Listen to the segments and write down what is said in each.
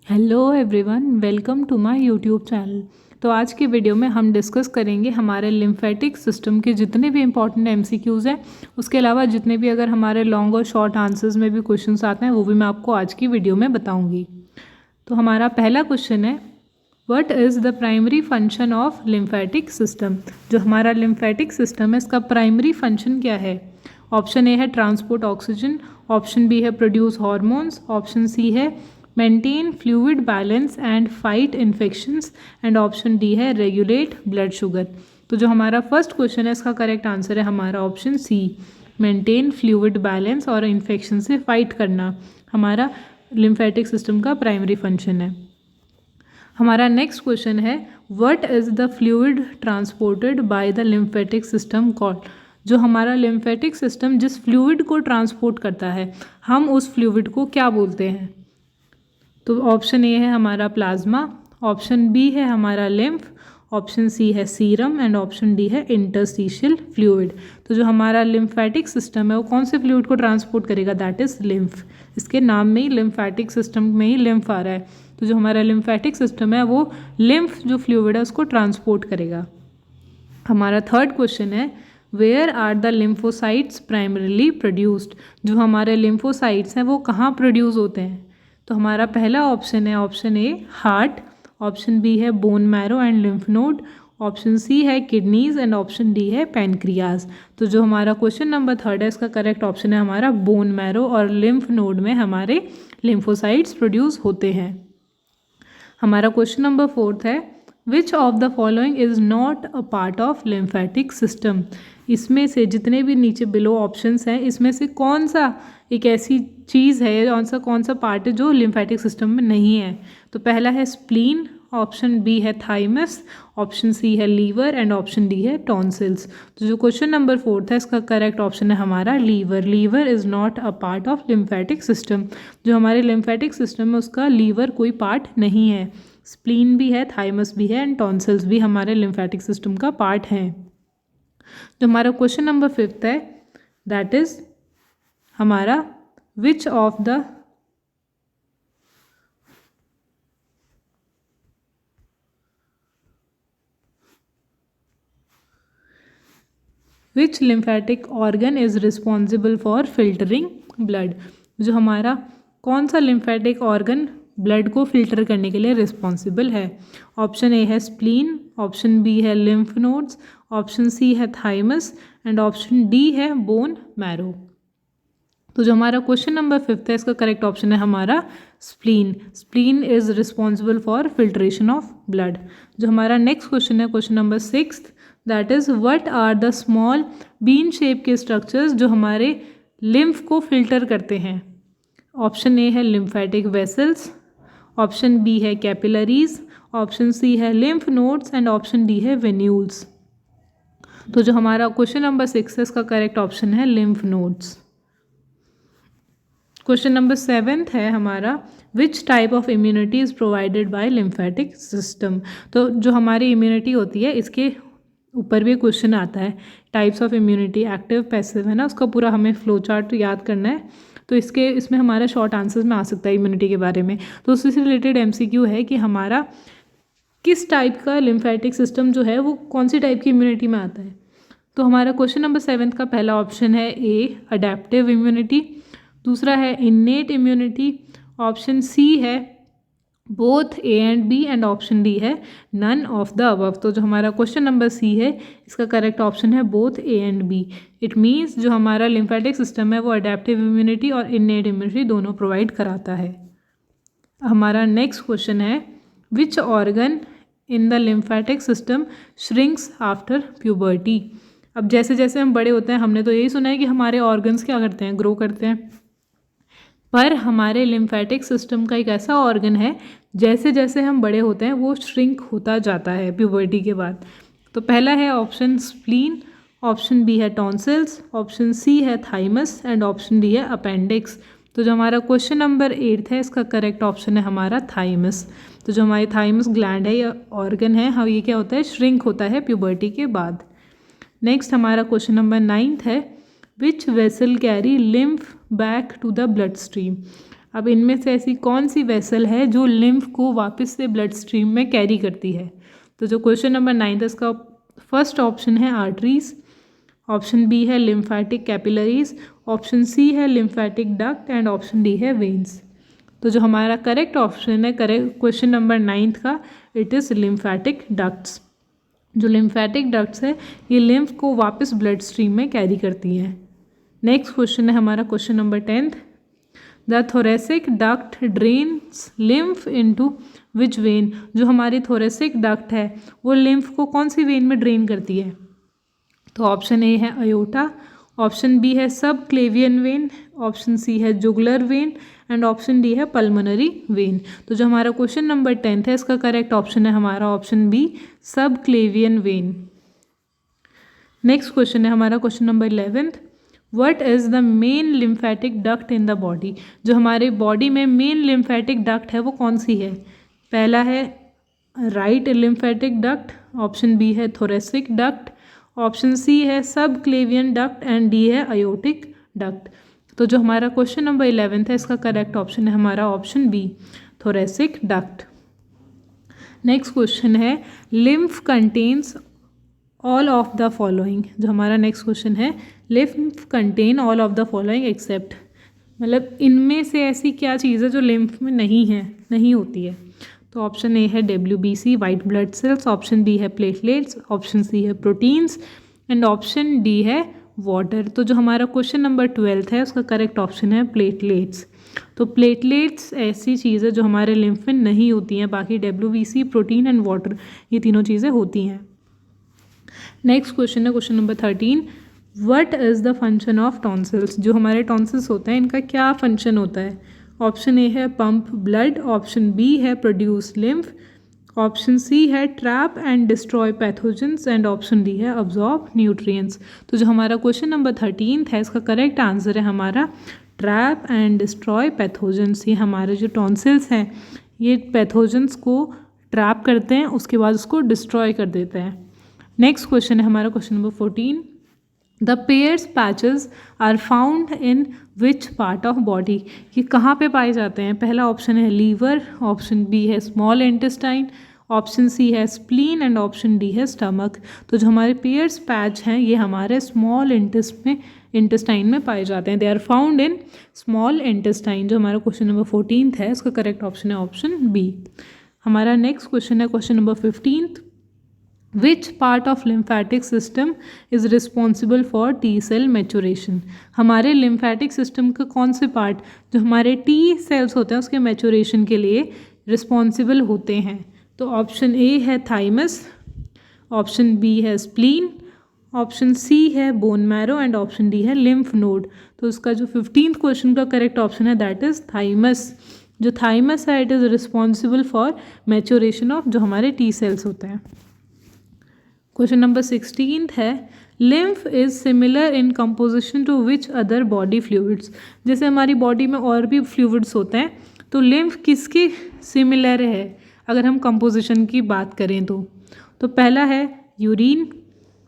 Hello everyone, welcome to my YouTube channel. तो आज की वीडियो में हम डिस्कस करेंगे हमारे लिम्फेटिक सिस्टम के जितने भी इंपॉर्टेंट एमसीक्यूज़ हैं, उसके अलावा जितने भी अगर हमारे लॉन्ग और शॉर्ट आंसर्स में भी क्वेश्चंस आते हैं वो भी मैं आपको आज की वीडियो में बताऊंगी। तो हमारा पहला क्वेश्चन है, what is the primary function of lymphatic system. जो हमारा लिम्फेटिक सिस्टम है इसका प्राइमरी फंक्शन क्या है। ऑप्शन ए है ट्रांसपोर्ट ऑक्सीजन, ऑप्शन बी है प्रोड्यूस हार्मोन्स, ऑप्शन सी है maintain fluid balance and fight infections, and option D है रेगुलेट ब्लड शुगर। तो जो हमारा फर्स्ट क्वेश्चन है इसका करेक्ट आंसर है हमारा option C, maintain fluid balance और इन्फेक्शन से फाइट करना हमारा लिम्फेटिक सिस्टम का प्राइमरी फंक्शन है। हमारा नेक्स्ट क्वेश्चन है, what is the fluid transported by the lymphatic system called. जो हमारा लिम्फेटिक सिस्टम जिस फ्लूइड को ट्रांसपोर्ट करता है हम उस फ्लूइड को क्या बोलते हैं। तो ऑप्शन ए है हमारा प्लाज्मा, ऑप्शन बी है हमारा लिम्फ, ऑप्शन सी है सीरम एंड ऑप्शन डी है इंटरस्टिशियल फ्लूइड। तो जो हमारा लिम्फेटिक सिस्टम है वो कौन से फ्लूइड को ट्रांसपोर्ट करेगा, दैट इज़ लिम्फ। इसके नाम में ही लिम्फेटिक सिस्टम में ही लिम्फ आ रहा है। तो जो हमारा लिम्फेटिक सिस्टम है वो लिम्फ जो फ्लूइड है उसको ट्रांसपोर्ट करेगा। हमारा थर्ड क्वेश्चन है, where are the lymphocytes primarily produced. जो हमारे लिम्फोसाइट्स हैं वो कहाँ प्रोड्यूस होते हैं। तो हमारा पहला ऑप्शन है option A heart, option B है bone marrow and lymph node, option C है किडनीज एंड ऑप्शन डी है पैनक्रियाज। तो जो हमारा क्वेश्चन नंबर थर्ड है इसका करेक्ट ऑप्शन है हमारा बोन मैरो और लिम्फ नोड में हमारे लिम्फोसाइट्स प्रोड्यूस होते हैं। हमारा क्वेश्चन नंबर फोर्थ है, which of the following is not a part of lymphatic system. इसमें से जितने भी नीचे बिलो ऑप्शंस हैं इसमें से कौन सा एक ऐसी चीज़ है, कौन सा पार्ट है जो लिम्फेटिक सिस्टम में नहीं है। तो पहला है स्प्लीन, ऑप्शन बी है थाइमस, ऑप्शन सी है लीवर एंड ऑप्शन डी है टॉन्सिल्स। तो जो क्वेश्चन नंबर फोर्थ है इसका करेक्ट ऑप्शन है हमारा liver. Liver is not a part of lymphatic system. जो हमारे लिम्फेटिक सिस्टम में उसका लीवर कोई पार्ट नहीं है। स्प्लीन भी है, थाइमस भी है एंड टॉन्सिल्स भी हमारे लिम्फेटिक सिस्टम का पार्ट हैं। जो हमारा क्वेश्चन नंबर फिफ्थ है दैट इज हमारा which of the which lymphatic organ is responsible for filtering blood. जो हमारा कौन सा लिम्फेटिक ऑर्गन ब्लड को फिल्टर करने के लिए रिस्पॉन्सिबल है। ऑप्शन ए है स्प्लीन, ऑप्शन बी है लिम्फ नोड्स, ऑप्शन सी है थाइमस एंड ऑप्शन डी है बोन मैरो। तो जो हमारा क्वेश्चन नंबर फिफ्थ है इसका करेक्ट ऑप्शन है हमारा spleen. Spleen is responsible for filtration of blood. जो हमारा नेक्स्ट क्वेश्चन है question number sixth, that is what are the small bean shape के स्ट्रक्चर्स जो हमारे लिम्फ को फिल्टर करते हैं। ऑप्शन ए है लिम्फेटिक वेसल्स, ऑप्शन बी है कैपिलरीज, ऑप्शन सी है lymph nodes and option D है वेन्यूल्स। तो जो हमारा क्वेश्चन नंबर सिक्स है इसका करेक्ट ऑप्शन है lymph nodes. Question number seventh है हमारा, which type of immunity is provided by lymphatic system. तो जो हमारी इम्यूनिटी होती है इसके ऊपर भी क्वेश्चन आता है, types of immunity, active passive है ना, उसका पूरा हमें फ्लो चार्ट याद करना है। तो इसमें हमारा शॉर्ट आंसर्स में आ सकता है इम्यूनिटी के बारे में। तो उससे रिलेटेड एमसीक्यू है कि हमारा किस टाइप का लिम्फेटिक सिस्टम जो है वो कौन सी टाइप की इम्यूनिटी में आता है। तो हमारा क्वेश्चन नंबर सेवेंथ का पहला ऑप्शन है ए अडेप्टिव इम्यूनिटी, दूसरा है इन्नेट इम्यूनिटी, ऑप्शन सी है both A and B and option D है नन ऑफ द अबव। तो जो हमारा क्वेश्चन नंबर सी है इसका करेक्ट ऑप्शन है both A and B. It means जो हमारा लिम्फेटिक सिस्टम है वो अडेप्टिव इम्यूनिटी और इन्नेट इम्यूनिटी दोनों प्रोवाइड कराता है। हमारा नेक्स्ट क्वेश्चन है, which organ in the lymphatic system shrinks after puberty. अब जैसे जैसे हम बड़े होते हैं हमने तो यही सुना है कि हमारे ऑर्गन्स क्या करते हैं, ग्रो करते हैं। पर हमारे लिम्फेटिक सिस्टम का एक ऐसा ऑर्गन है जैसे जैसे हम बड़े होते हैं वो श्रिंक होता जाता है प्यूबर्टी के बाद। तो पहला है ऑप्शन स्प्लीन, ऑप्शन बी है टॉन्सिल्स, ऑप्शन सी है थाइमस एंड ऑप्शन डी है अपेंडिक्स। तो जो हमारा क्वेश्चन नंबर एट्थ है इसका करेक्ट ऑप्शन है हमारा थाइमस। तो जो हमारी थाइमस ग्लैंड है या ऑर्गन है हाँ ये क्या होता है, श्रिंक होता है प्यूबर्टी के बाद। नेक्स्ट हमारा क्वेश्चन नंबर नाइन्थ है, which vessel carry lymph back to the blood stream. अब इनमें से ऐसी कौन सी वेसल है जो लिम्फ को वापस से ब्लड स्ट्रीम में कैरी करती है? तो जो क्वेश्चन नंबर 9 है इसका फर्स्ट ऑप्शन है आर्टरीज, ऑप्शन बी है लिम्फेटिक कैपिलरीज, ऑप्शन सी है lymphatic duct and option D है वेन्स। तो जो हमारा करेक्ट ऑप्शन है करेक्ट क्वेश्चन नंबर 9 का, इट इज़ लिम्फेटिक डक्ट्स। जो लिम्फेटिक डक्ट्स है ये लिम्फ को वापस ब्लड स्ट्रीम में कैरी करती हैं। नेक्स्ट क्वेश्चन है हमारा question number 10th, the thoracic duct drains lymph into which when? जो हमारी थोरेसिक डक्ट है वो लिम्फ को कौन सी वेन में ड्रेन करती है? तो ऑप्शन ए है अयोटा, ऑप्शन बी है सब क्लेवियन वेन, ऑप्शन सी है jugular vein and option D है पल्मोनरी वेन। तो जो हमारा क्वेश्चन नंबर 10th है इसका करेक्ट ऑप्शन है हमारा ऑप्शन बी सब क्लेवियन वेन। नेक्स्ट क्वेश्चन है हमारा question number 11th, what is the main lymphatic duct in the body? जो हमारे बॉडी में मेन लिम्फेटिक डक्ट है वो कौन सी है? पहला है right lymphatic duct, option B है थोरेसिक डक्ट, ऑप्शन सी है subclavian duct and D है अयोटिक डक्ट। तो जो हमारा क्वेश्चन नंबर 11th है इसका करेक्ट ऑप्शन है हमारा option B thoracic duct. Next question है lymph contains all of the following. जो हमारा नेक्स्ट क्वेश्चन है lymph contain all of the following except, मतलब इनमें से ऐसी क्या चीज़ है जो लिम्फ में नहीं होती है? तो ऑप्शन ए है WBC white blood cells, option B है प्लेटलेट्स, ऑप्शन सी है प्रोटीन्स एंड ऑप्शन डी है वाटर। तो जो हमारा क्वेश्चन नंबर 12th है उसका करेक्ट ऑप्शन है प्लेटलेट्स। तो प्लेटलेट्स ऐसी चीज़ है जो हमारे लिम्फ में नहीं होती हैं, बाकी WBC प्रोटीन एंड वाटर ये तीनों चीज़ें होती हैं। नेक्स्ट क्वेश्चन है question number 13, what is the function of tonsils? जो हमारे टॉन्सिल्स होते हैं इनका क्या फंक्शन होता है? ऑप्शन ए है पंप ब्लड, ऑप्शन बी है प्रोड्यूस लिम्फ, ऑप्शन सी है trap and destroy pathogens and option D है अब्जॉर्ब न्यूट्रिएंट्स। तो जो हमारा क्वेश्चन नंबर 13th है इसका करेक्ट आंसर है हमारा ट्रैप एंड डिस्ट्रॉय पैथोजेंस। ये हमारे जो टॉन्सिल्स हैं ये पैथोजेंस को ट्रैप करते हैं, उसके बाद उसको डिस्ट्रॉय कर देते हैं। नेक्स्ट क्वेश्चन है हमारा question number 14, the Peyer's patches are found in which part of body? ये कहाँ पे पाए जाते हैं? पहला ऑप्शन है लीवर, ऑप्शन बी है स्मॉल इंटेस्टाइन, ऑप्शन सी है स्प्लीन एंड ऑप्शन डी है स्टमक। तो जो हमारे पेयर्स पैच हैं ये हमारे स्मॉल इंटेस्टाइन में पाए जाते हैं, they are found in small intestine. जो हमारा क्वेश्चन नंबर 14th है उसका करेक्ट ऑप्शन है ऑप्शन बी। हमारा नेक्स्ट क्वेश्चन है question number 15th, which part of lymphatic system is responsible for T cell maturation? हमारे लिम्फेटिक सिस्टम का कौन से पार्ट जो हमारे टी सेल्स होते हैं उसके मैचुरेशन के लिए रिस्पॉन्सिबल होते हैं? तो ऑप्शन ए है थाइमस, ऑप्शन बी है स्प्लीन, ऑप्शन सी है bone marrow and option D है लिम्फ नोड। तो उसका जो 15th क्वेश्चन का करेक्ट ऑप्शन है दैट इज़ थाइमस। जो थाइमस है it is responsible for maturation of जो हमारे टी सेल्स होते हैं। क्वेश्चन नंबर 16th है lymph is similar in composition to which other body fluids? जैसे हमारी बॉडी में और भी फ्लूइड्स होते हैं तो लिम्फ किसके सिमिलर है अगर हम कंपोजिशन की बात करें तो पहला है यूरिन,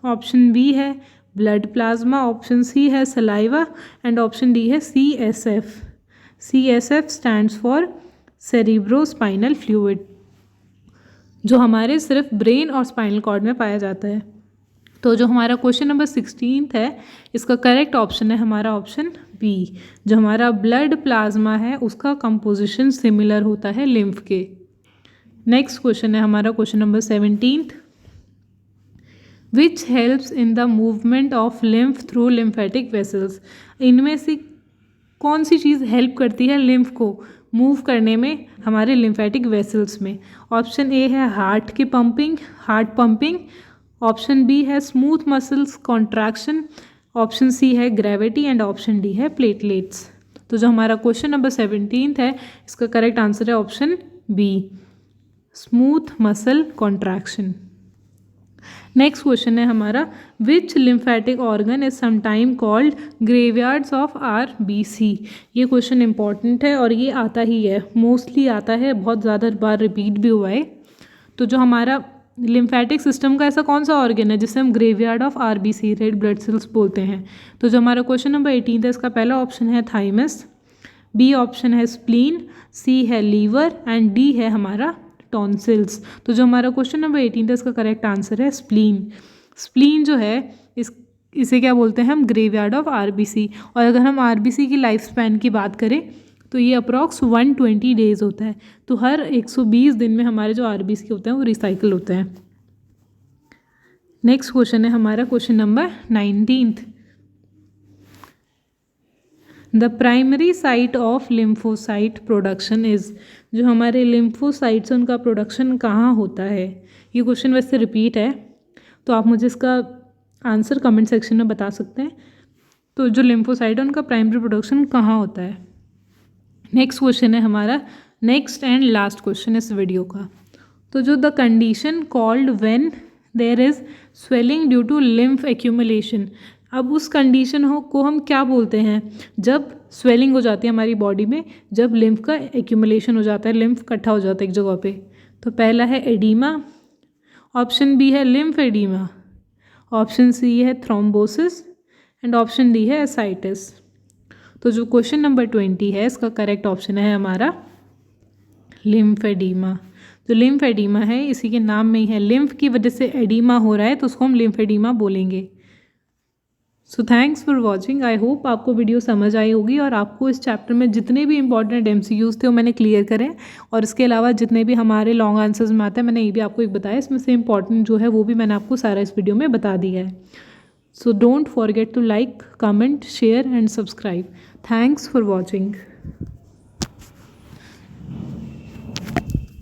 ऑप्शन बी है ब्लड प्लाज्मा, ऑप्शन सी है सलाइवा एंड ऑप्शन डी है CSF। CSF stands for cerebrospinal fluid, जो हमारे सिर्फ ब्रेन और स्पाइनल कॉर्ड में पाया जाता है। तो जो हमारा क्वेश्चन नंबर 16th है इसका करेक्ट ऑप्शन है हमारा ऑप्शन बी। जो हमारा ब्लड प्लाज्मा है उसका कंपोजिशन सिमिलर होता है लिम्फ के। नेक्स्ट क्वेश्चन है हमारा question number 17th, which helps in the movement of lymph through lymphatic vessels? इनमें से कौन सी चीज़ हेल्प करती है लिम्फ को मूव करने में हमारे लिम्फेटिक वेसल्स में? ऑप्शन ए है हार्ट पंपिंग, ऑप्शन बी है smooth muscles contraction, option C है ग्रेविटी एंड ऑप्शन डी है प्लेटलेट्स। तो जो हमारा क्वेश्चन नंबर 17th है इसका करेक्ट आंसर है option B smooth muscle contraction. Next question है हमारा which lymphatic organ is sometime called graveyards of RBC? ये क्वेश्चन इंपॉर्टेंट है और ये आता ही है, मोस्टली आता है, बहुत ज़्यादा बार रिपीट भी हुआ है। तो जो हमारा लिम्फेटिक सिस्टम का ऐसा कौन सा ऑर्गन है जिसे हम graveyard of RBC red blood cells बोलते हैं? तो जो हमारा क्वेश्चन नंबर 18 है इसका पहला ऑप्शन है थाइमस, बी ऑप्शन है स्प्लीन, सी है लीवर एंड डी है हमारा टॉन्सिल्स। तो जो हमारा क्वेश्चन नंबर 18 था इसका करेक्ट आंसर है स्प्लीन। स्प्लीन जो है इसे क्या बोलते हैं हम, ग्रेवयार्ड ऑफ आरबीसी। और अगर हम आरबीसी की लाइफ स्पैन की बात करें तो ये अप्रॉक्स 120 डेज़ होता है। तो हर 120 दिन में हमारे जो आरबीसी होते हैं वो रिसाइकिल होते हैं। नेक्स्ट क्वेश्चन है हमारा question number 19। The primary site of lymphocyte production is, जो हमारे लिम्फोसाइट्स हैं उनका प्रोडक्शन कहाँ होता है। ये क्वेश्चन वैसे रिपीट है, तो आप मुझे इसका आंसर कमेंट सेक्शन में बता सकते हैं। तो जो लिम्फोसाइट है उनका प्राइमरी प्रोडक्शन कहाँ होता है। नेक्स्ट क्वेश्चन है हमारा नेक्स्ट एंड लास्ट क्वेश्चन इस वीडियो का। तो जो the condition called when there is swelling due to lymph accumulation, अब उस कंडीशन को हम क्या बोलते हैं, जब स्वेलिंग हो जाती है हमारी बॉडी में, जब लिम्फ का एक्यूमुलेशन हो जाता है, लिम्फ इकट्ठा हो जाता है एक जगह पे। तो पहला है एडीमा, ऑप्शन बी है लिम्फ एडीमा, ऑप्शन सी है थ्रोम्बोसिस एंड ऑप्शन डी है एसाइटिस। तो जो क्वेश्चन नंबर 20 है इसका करेक्ट ऑप्शन है हमारा लिम्फेडीमा। जो लिम्फेडीमा है इसी के नाम में ही है, लिम्फ की वजह से एडीमा हो रहा है तो उसको हम लिम्फेडीमा बोलेंगे। So thanks for watching. I hope आपको वीडियो समझ आई होगी और आपको इस चैप्टर में जितने भी इंपॉर्टेंट MCQs थे वो मैंने क्लियर करें। और इसके अलावा जितने भी हमारे लॉन्ग आंसर्स में आते हैं मैंने ये भी आपको एक बताया, इसमें से इंपॉर्टेंट जो है वो भी मैंने आपको सारा इस वीडियो में बता दिया है। So don't forget to like, comment, share and subscribe. Thanks for watching.